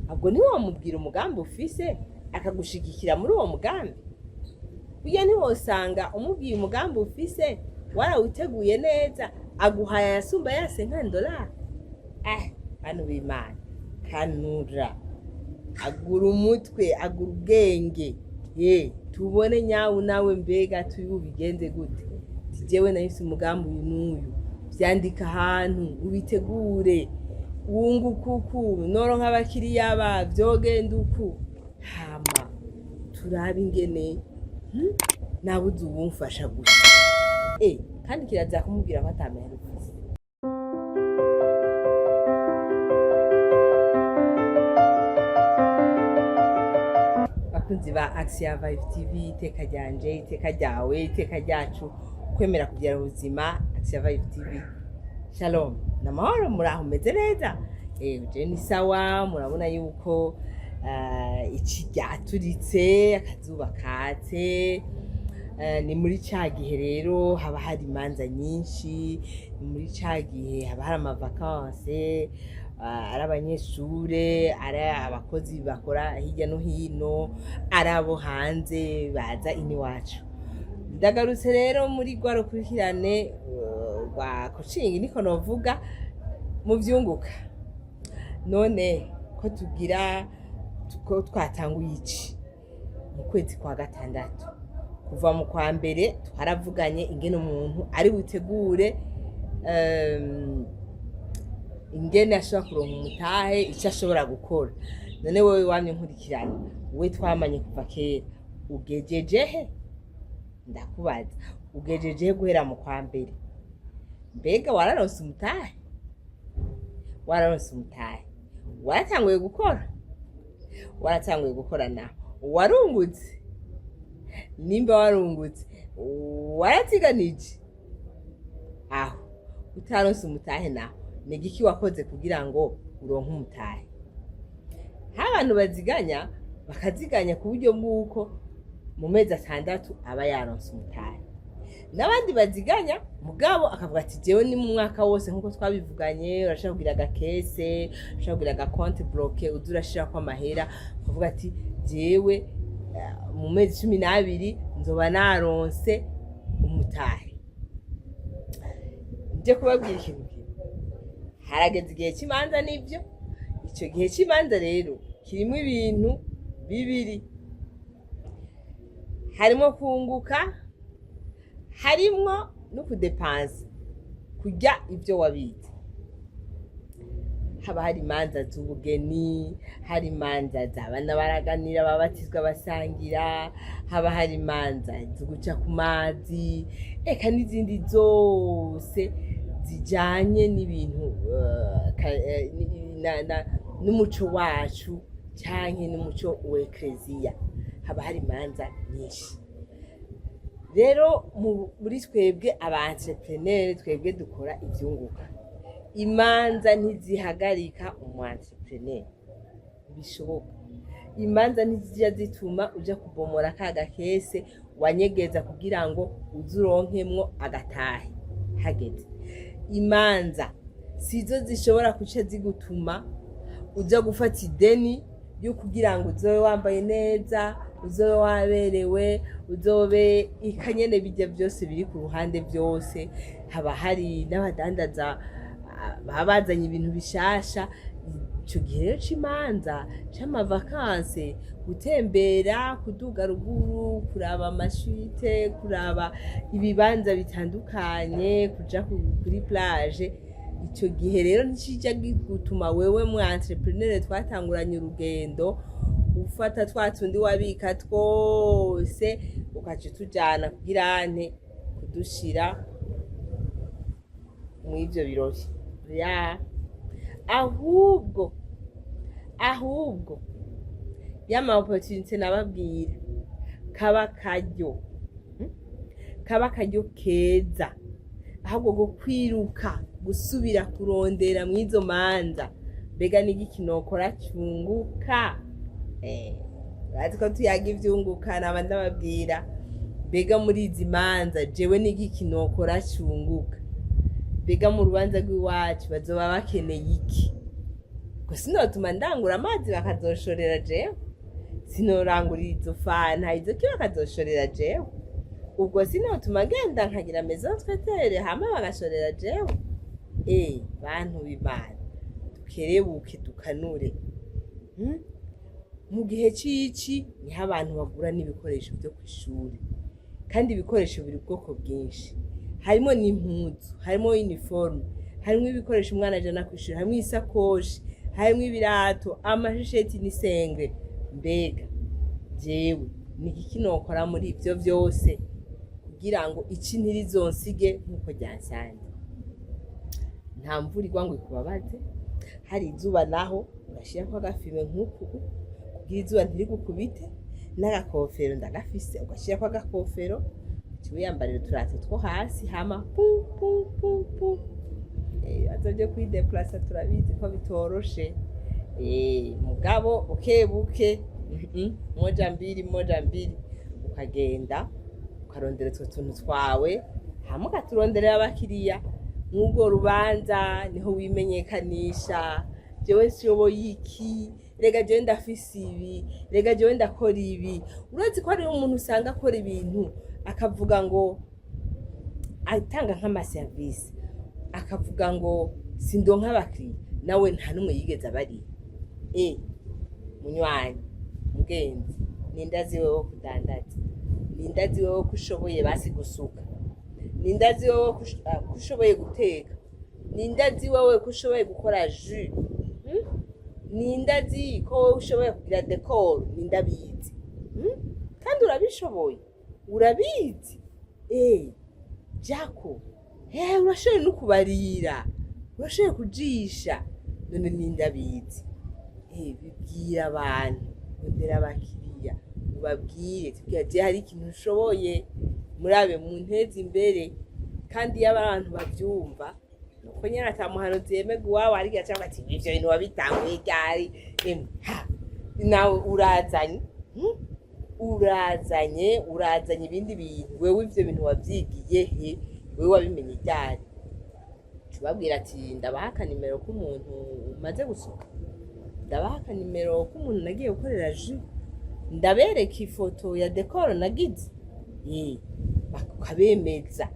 ahubwo ntiwamubwira umugambi ufise akagushigikira muri uwo mugambi. Burya ntiwosanga umubwiye umugambi ufise warawuteguye neza aguhaye ayasumba ya $50. Bantu b'Imana, kanura, agura umutwe, agura ubwenge, tubone nyawe nawe mbega tubigenze gute. Jewe nahise umugambi uyu n'uyu, vyandika ahantu ubitegure, wunguka uku, noronka abakiriya bavyogenda uku, hama turabe ingene nawe uzi uwumfasha gusa. Kandi kiraza kumubwira ko atamahera ufise. Bakunzi ba Axiya Vibe TV, iteka ryanje, iteka ryawe, iteka ryacu, kwemera kugira ubuzima. Axiya Vibe TV, shalom, namahoro, muraho meze neza? Je ni sawa, murabona yuko iki ryaturitse, akazuba katse. Ni muri ca gihe rero haba hari imanza nyinshi, ni muri ca gihe haba hari amavakanse, ari abanyeshure, ari abakozi bakora hirya no hino, ari abo hanze baza iwacu. Ndagarutse rero muri rwa rukurikirane rwa coaching, niko novuga, mu vyunguka. None ko tugira ko twatanguye iki mu kwezi kwa gatandatu, kuva mu kwa mbere twaravuganye ingene umuntu ari butegure ingene ashobora kuronka umutahe, icyo ashobora gukora. None wowe wamye nkurikirana, wowe twamanye kuva kera, ugejejehe? Ndakubaza, ugejejehe guhera mu kwa mbere? Mbega wararonse umutahe? Wararonse umutahe? Waratanguye gukora? Waratanguye gukora naho? Warungutse? Nimba warungutse, waratiganije? Aho utaronse umutahe naho, ni igiki wakoze kugira ngo uronke umutahe? Abantu baziganya, bakaziganya ku buryo bw'uko mu mezi 6 aba yaronse umutahe. N'abandi baziganya mugabo akavuga ati jewe ni mu mwaka wose nkuko twabivuganye, urashaka kugira agakese, urashaka kugira agakonte bloqué, uzurashira kwa mahera, akavuga ati jewe mu mezi 12 nzoba naronse umutahe. Nje kubabwira ikintu kimwe, harageze igihe cy'imanza. Nivyo icyo gihe cy'imanza rero kirimo ibintu bibiri, harimo kunguka, harimo no kudepansa, kurya ibyo wabitse. Haba hari imanza z'ubugeni, hari imanza z'abana baraganira babatizwa basangira, haba hari imanza zo guca ku mazi, eka n'izindi zose zijanye n'ibintu n'umuco wacu canke n'umuco w'ekleziya. Haba hari imanza nyinshi. Rero muri twebwe aba-entrepreneur, twebwe dukora ivyunguka, imanza ntizihagarika umu-entrepreneur, bishoboka. Imanza ntizija zituma uja kubomora ka gakese wanyegeza kugira ngo uzuronkemwo agatahe hageze. Imanza sizo zishobora kuca zigutuma uja gufata ideni yo kugira ngo uzobe wambaye neza, uzobe waberewe, uzobe ikanyene bijya byose biri ku ruhande byose. Haba hari n'abadandaza babazanye ibintu bishasha. Ico gihe rero c'imanza, c'amavakanse, gutembera, kuduga ruguru, kuraba amashite, kuraba ibibanza bitandukanye, kuja kuri plage. Ico gihe rero ntikija gutuma wewe mu entrepreneur twatanguranye urugendo ufata twatundi wabika twose ukaca tujana kugira ante kudushira mu ivyo birori. Ahubwo yama opportunity nababwira, kaba karyo keza ahubwo go kwiruka gusubira kurondera mwizo manza. Bega n'igiki nokora cyunguka? Batiko tuyaga ivyunguka naba ndababwira, bega muri izi manza jewe n'igiki nokora cyunguka? Bega mu rubanza rw'iwacu bazoba bakeneye iki? ubwo sinotuma ndangura amazi bakazoshorera jewe, sinorangurira izo fanta izo ki bakazoshorera jewe, ubwo sinotuma genda nkagira maison traiteur hama bagashorera jewe. Bantu b'Imana dukerebuke dukanure. Mu gihe c'ici niho abantu bagura n'ibikoresho byo kw'ishuri, kandi ibikoresho biri ubwoko bwinshi, harimo n'impuzu, harimo uniforme, harimo ibikoresho umwana ajana kw'ishuri, harimo isakoshi, harimo ibirato, amashesheti n'isengre. Mbega jewe ni iki nokora muri ivyo vyose kugira ngo ici ntirizonsige nk'uko ryansanze? Nta mvura igwa ngo ikubabaze, hari izuba naho urashirako agafime nk'uku kugira izuba ntirigukubite, n'agakofero ndagafise ugashirako agakofero, wiyambarira uturato two hasi hama pu pu pu pu. Ibibazo vyo kwideplasa turabizi ko bitoroshe, mugabo bukebuke, moja mbiri ukagenda ukarondera utwo tuntu twawe hama ukaturonderera abakiriya. Mw'urwo rubanza niho wimenyekanisha, jewe nshoboye iki, rega jewe ndafise ibi, rega jewe ndakora ibi. Urazi ko hariho umuntu usanga akora ibintu akavuga ngo atanga nk'amaserivisi, akavuga ngo sindonka abakiriya, nawe nta n'umwe yigeze abariye. Munywanyi, mugenzi, nindazi wewe kudandaza, nindazi wewe ko ushoboye basi gusuka, nindazi wewe ko ushoboye guteka, nindazi wewe ko ushoboye gukora jus, nindazi ko wowe ushoboye kugira decor, nindabizi. Kandi urabishoboye, urabizi. Jako, urashoboye no kubarira, urashoboye kujisha, none nindabizi. Bibwira abantu, ndera abakiriya, ubabwire tubwira je hari ikintu ushoboye, murabe munteze imbere. Kandi iyo abantu bavyumva nuko nyene atamuhanuzi yemega uwawe arigira cyangwa ati ivyo bintu wabitanguye ryari, nawe urazanye ibindi bintu, wewe ivyo bintu wavyigiye he, wewe wabimenye ryari? Tubabwira ati ndabaha akanimero k'umuntu umaze gusuka, ndabaha akanimero k'umuntu nagiye gukorera jus, ndabereka ifoto ya decor nagize, ukabemeza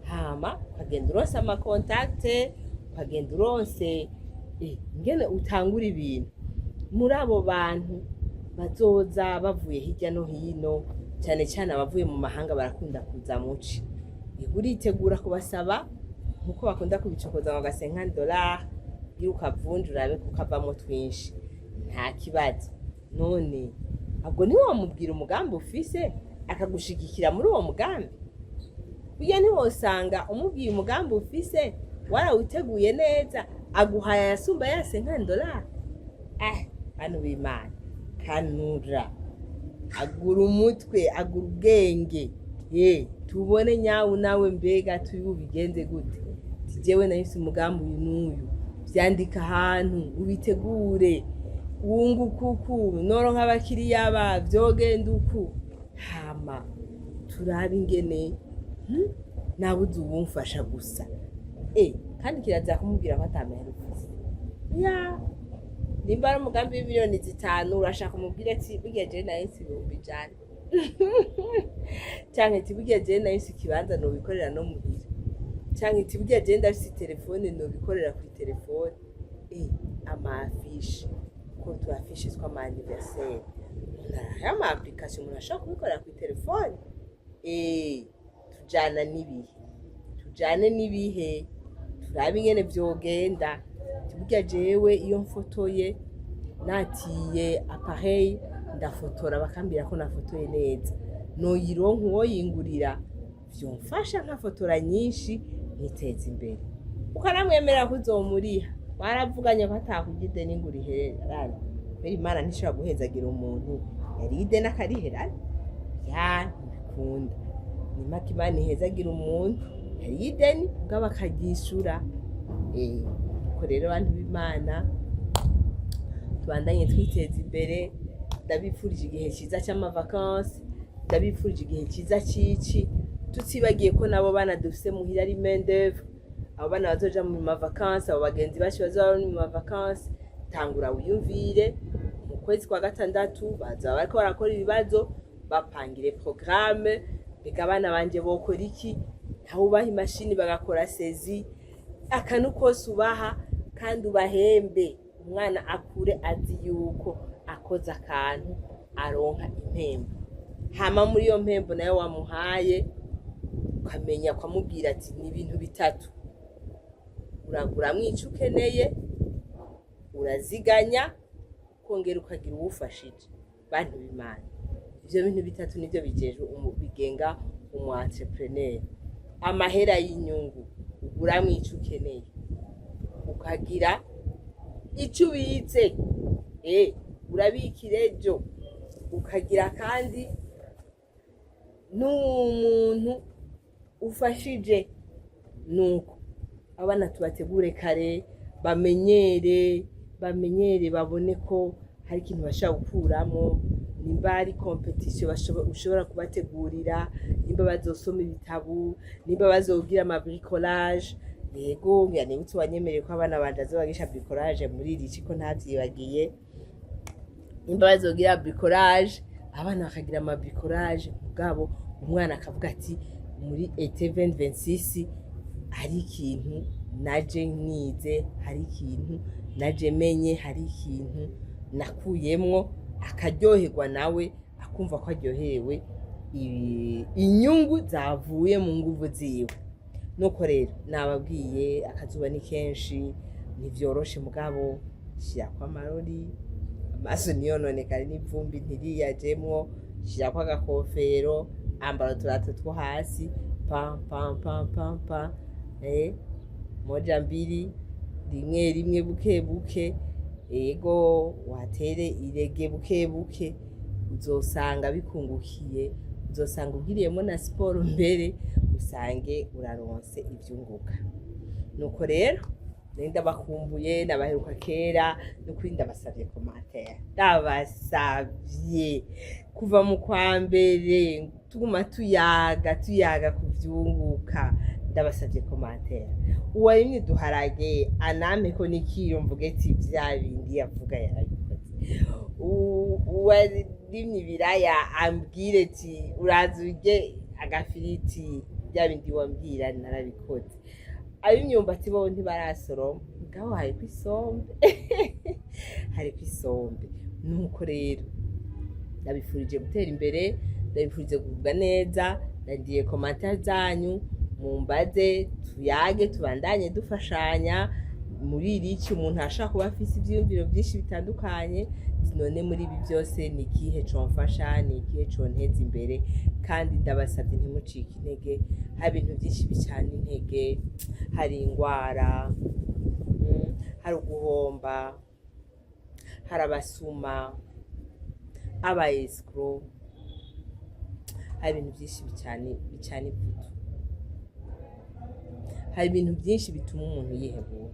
hama ukagenda uronse amakontakte, ukagenda uronse ingene utangura ibintu. Muri abo bantu bazoza bavuye hirya no hino, cyane cyane abavuye mu mahanga barakunda kuza muci, uritegura kubasaba nkuko bakunda kubicokoza ngo $50 iyo ukavunja urabe kukavamo twinshi, nta kibazo. None ahubwo ntiwamubwira umugambi ufise akagushigikira muri uwo mugambi? Burya ntiwosanga umubwiye umugambi ufise warawuteguye neza, aguhaye ayasumba ya $50? Bantu b'Imana, kanura, agura umutwe, agura ubwenge, tubone nyawe nawe mbega tubigenze gute? Jewe nahise umugambi uyu n'uyu, vyandika ahantu ubitegure, wungukuku noronka abakiriya bavyogenda uku, hama turabe ingene nabuze ubumfasha gusa. Kandi kirazira kumubwira ko atamahera ufise. Nimba ari umugambi w'imiliyoni 5 urashaka kumubwira ati burya jewe nahise 100,000 canke ati burya jewe nahise ikibanza nobikorera no muhira, canke ati burya jewe ndafise telefone nobikorera kuri telefone. Amafishi ko tuafishe tw'ama anniversaire, ama application umuntu ashaka kubikorera kuri telefone. Tujane n'ibihe, turabe ingene vyogenda. Burya jewe iyo mfotoye natiye appareil ndafotora bakambira ko nafotoye neza, noyironka uwo yingurira, vyomfasha nkafotora nyinshi niteza imbere. Ukanamwemerera kuzomuriha, baravuganye ko atakugide n'inguri hererana. Imana ntishobora guhezagira umuntu yari ide n'akariherana, ntibikunda. Nimaka Imana ihezagira umuntu yari ideni ubwo bakagishura. Uko rero abantu b'Imana tubandanye twiteza imbere. Ndabifurije igihe cyiza cy'amavakansi, ndabifurije igihe cyiza c'ici, tutibagiye ko nabo bana dufise muhira ari main d'œuvre, abo bana bazoja mu mavakansi, abo bagenzi bacu bazoba bari mu mavakansi, tangura wiyumvire mu kwezi kwa gatandatu bazaba bariko barakora ibibazo, bapangire programme, mbega abana banje bokora iki, ntawe ubaha imashini bagakora sezi, akantu kose ubaha kandi ubahembe, umwana akure azi yuko akoze akantu aronka impembo. Hama muri iyo mpembo nayo wamuhaye ukamenya kwamubwira ati ni ibintu bitatu, uraguramwo ico ukeneye, uraziganya, kongera ukagira uwufashije. Bantu b'Imana, ivyo bintu bitatu nivyo bigenga umu entrepreneur. Amahera y'inyungu, uguramwo ico ukeneye, ukagira ico ubitse, urabikira ejo, ukagira kandi n'umuntu ufashije. Nuko abana tubategure kare, bamenyere babone ko hari ikintu bashobora gukuramo, nimba ari competition ushobora kubategurira, nimba bazosoma ibitabu, nimba bazogira ama bricolage. Yego nibutse wanyemereye ko abana banje azobagisha bricolage muri iri ciko ntavyibagiye. Nimba bazogira bricolage, abana bakagira ama bricolage, mugabo umwana akavuga ati muri été 2026 hari ikintu naje nize, hari ikintu naje menye, hari ikintu nakuyemwo, akaryoherwa nawe akumva ko aryoherewe inyungu zavuye mu nguvu ziwe. Nuko rero nababwiye akazuba ni kenshi, ntivyoroshe, mugabo shirako amarori, amaso ntiyononekare n'ivumbi ntiriyajemwo, shirako agakofero, ambara uturato two hasi, pam pam pam pam pam, moja mbiri, rimwe rimwe buke buke, ego watere irege buke buke, uzosanga bikungukiye, uzosanga ugiriyemo na siporo mbere, usange uraronse ivyunguka. Nuko rero ndabakumbuye, nabaheruka kera, nukuri ndabasavye commentaire, ndabasavye kuva mu kwa mbere tuguma tuyaga kuvyunguka, ndabasavye commentaire. Uwarimye duharage aname ko nikiro mvuge ati vya bindi yavuga yarabikoze. Uwarimye ibiraya ambwire ati uraza urye agafiriti, vya bindi wambwira narabikoze. Ab'imyumbati bo ntibarasoroma, mugabo hariko isombe hariko isombe. Nuko rero ndabifurije gutera imbere, ndabifurije kugubwa neza, ndagiye commentaire zanyu, mumbaze tuyage, tubandanye dufashanya muri irici. Umuntu ashaka kuba afise ivyiyumviro vyinshi bitandukanye, none muri ibi byose ni ikihe comfasha, ni ikihe conteza imbere. Kandi ndabasavye ntimucike intege, hari ibintu vyinshi bicana intege, hari ingwara, hari uguhomba, hari abasuma, aba escrow, hari ibintu vyinshi bicana ivutu, hari ibintu vyinshi bituma umuntu yihebura,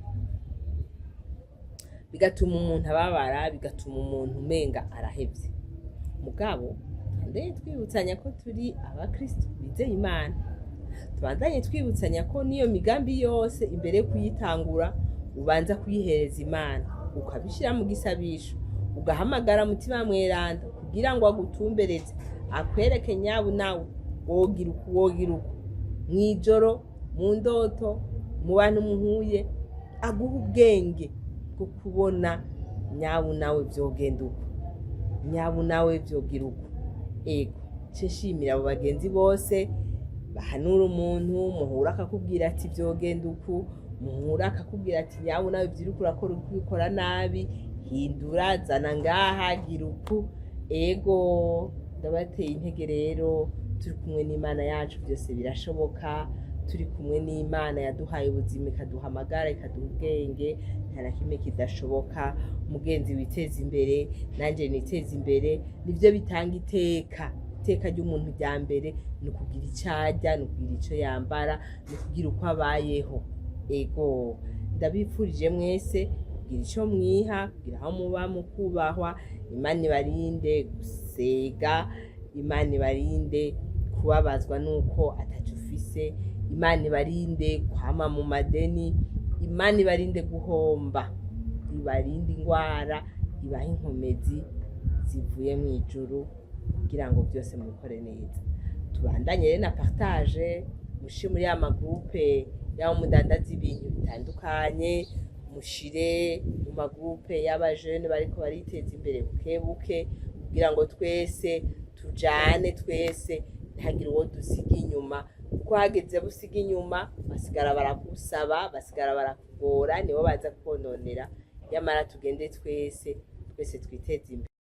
bigatuma umuntu ababara, bigatuma umuntu umenga arahevye. Mugabo tubandanye twibutsanya ko turi abakristo bizeye Imana, tubandanye twibutsanya ko niyo migambi yose imbere yo kuyitangura ubanza kuyihereza Imana, ukabishira mu gisabisho, ugahamagara mutima mweranda kugira ngo agutumbereze, akwereke nyabu nawe wogira uku mwijoro, mu ndoto, mu bantu muhuye, aguha ubwenge bwo kubona nyabu nawe vyogenda uko, nyabu nawe vyogira uko. Ego nshimira abo bagenzi bose bahanura umuntu, muhura akakubwira ati vyogenda uku, muhura akakubwira ati nyabu nawe vyiriko urakora ukubikora nabi, hindura, zana ngaha, gira uku. Ego ndabateye intege rero, turi kumwe n'Imana yacu byose birashoboka, turi kumwe n'Imana yaduhaye ubuzima, ikaduhamagara, ikaduha ubwenge, nta na kimwe kidashoboka. Mugenzi witeza imbere, nanje niteza imbere, nivyo bitanga iteka ry'umuntu rya mbere, ni ukugira ico arya, ni ukugira ico yambara, ni ukugira uko abayeho. Ego ndabipfurije mwese kugira ico mwiha, kugira aho muba mukubahwa. Imana ibarinde gusega, Imana ibarinde kubabazwa nuko ataco ufise, Imana ibarinde kwama mu madeni, Imana ibarinde guhomba, ibarinde ingwara, ibahe inkomezi zivuye mu ijuru kugira ngo byose mubikore neza. Tubandanye rero na partage, mushire muri ya magroupe y'aho mudandaza ibintu bitandukanye, mushire mu magroupe y'abajene bariko bariteza imbere buke buke kugira ngo twese tujane, twese ntihagire uwo dusiga inyuma, kuko hageze busiga inyuma basigara barakusaba, basigara barakugora, nibo baza kwononera. Nyamara tugende twese twiteze imbere.